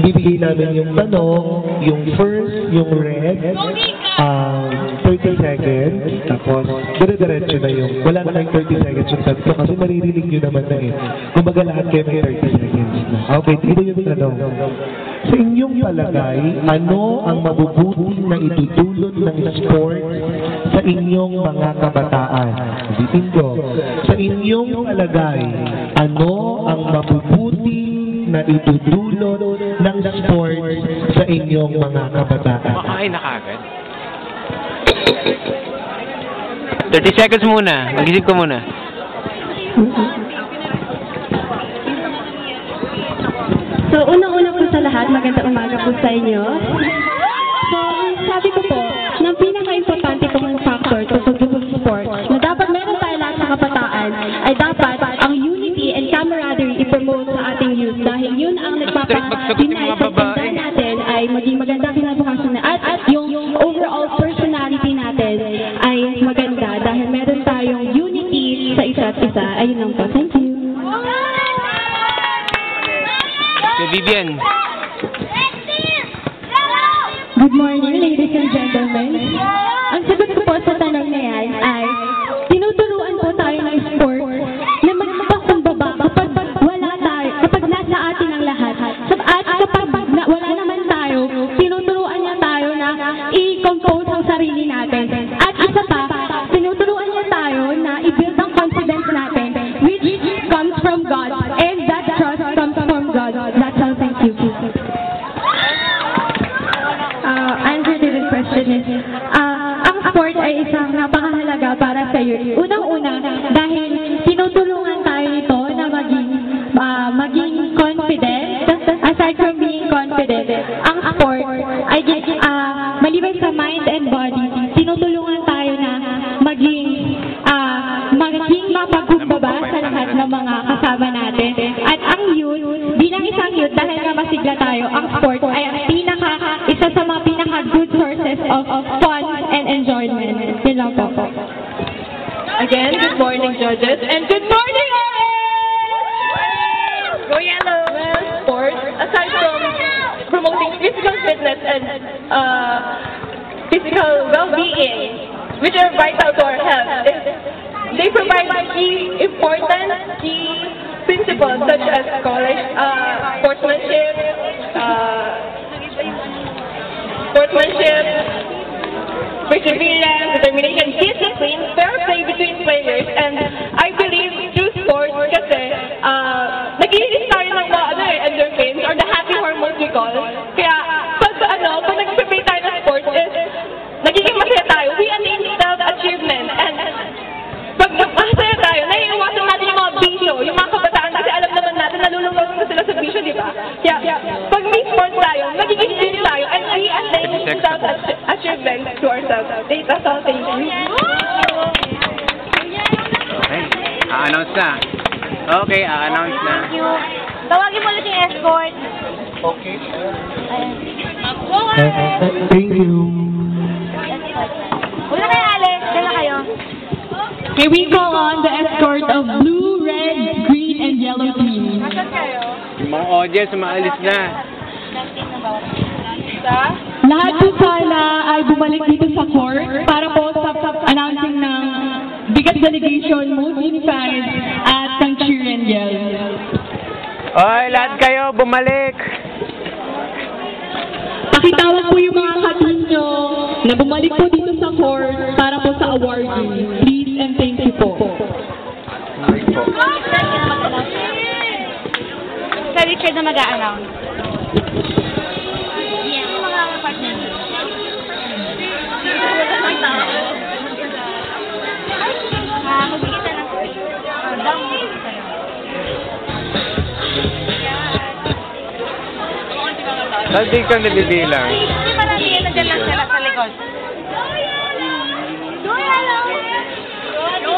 bibigay namin yung tanong, yung first, yung red, 30 seconds, tapos dire-diretso na yung, wala na kayong 30 seconds yung tatlo kasi maririnig nyo naman na eh. Kumbaga lahat kayo may 30 seconds na. Okay, dito yung tanong. Sa inyong palagay, ano ang mabubuting na itutulot ng sport sa inyong mga kabataan? Ulitin ko. Sa inyong palagay, ano ang mabubuting na itutulot ng sport sa inyong mga kabataan? Makain na kagad. 30 seconds muna. Mag-isip ko muna. So, unang-una po sa lahat, magandang umaga po sa inyo. So, sabi ko po, ng pinaka-importante pong factor sa pag-ibig sport na dapat meron tayo lahat sa kabataan ay dapat ang unity and camaraderie i-promote sa ating youth dahil yun ang nagpapa-unite sa ganda natin ay maging maganda kinabukasan na at yung overall personality natin ay maganda dahil meron tayong unity sa isa't isa. Ayun lang po. Thank you. Vivian. Good morning, ladies and gentlemen. Ang sagot ko po sa tanong na yan ay tinuturuan po tayo ng sport na magpakumbaba kapag wala tayo, kapag nasa atin ang lahat. At kapag wala naman tayo, tinuturuan niya tayo na i-compose ang sarili natin. At isa pa, tinuturuan niya tayo na i-build ang confidence natin which comes from God and that trust comes from God. That's all. Thank you. Answer to this question is, ang sport ay isang napakahalaga para sa iyo. Unang-una, dahil tinutulungan tayo nito na maging confident. Aside from being confident, ang sport ay maliban sa mind and body, tinutulungan tayo na maging mapagumbaba sa lahat ng mga kasama natin. At ang youth, bilang isang youth, dahil nga masigla tayo, ang sport ay ang isa sa mga pinaka-good sources of fun and enjoyment. Yun lang po. Again, good morning, judges, and good morning, all! Go Yellow! Well, sport, aside from promoting physical fitness and physical well-being, which are vital to our health, they provide key principles such as sportsmanship, perseverance, determination, discipline, fair play between players, and I believe through sports kasi nag-i-release tayo ng mga endorphins or the happy hormones we call. Kaya pag nag-prepare tayo ng sports is nagiging masaya tayo. We attain self-achievement, and pag masaya tayo, naiiwasan natin yung mga bisyo, yung mga kabataan kasi alam naman natin nalulungkot na sila sa bisyo, di ba? Kaya pag may sports tayo, nagiging dream tayo, and we attain self-achievement to ourselves. That's all. Thank you. Okay. A-announce na. Okay, a-announce na. Thank you. Tawagin mo ulit yung escort. Okay. Ayan. Thank you. Wala kayo, Alex. Dala kayo. May we call on the escort of blue, red, green, and yellow team. Nasaan kayo? Yung mga audience, maalis na. Lahat po sana ay bumalik dito sa court para po sa announcing ng biggest delegation, most unified, at ng cheer and yell. Oy, lahat kayo, bumalik! Pakitawag po yung mga katin nyo na bumalik po dito sa court para po sa awarding. Please and thank you po. Sa Richard na mag-a-announce. Yung mga partner nyo. Magbigay ka ng down. Dahil di ka nabibilang. Hindi marami yan, nandiyan lang sila sa likod. Go, hello! Go,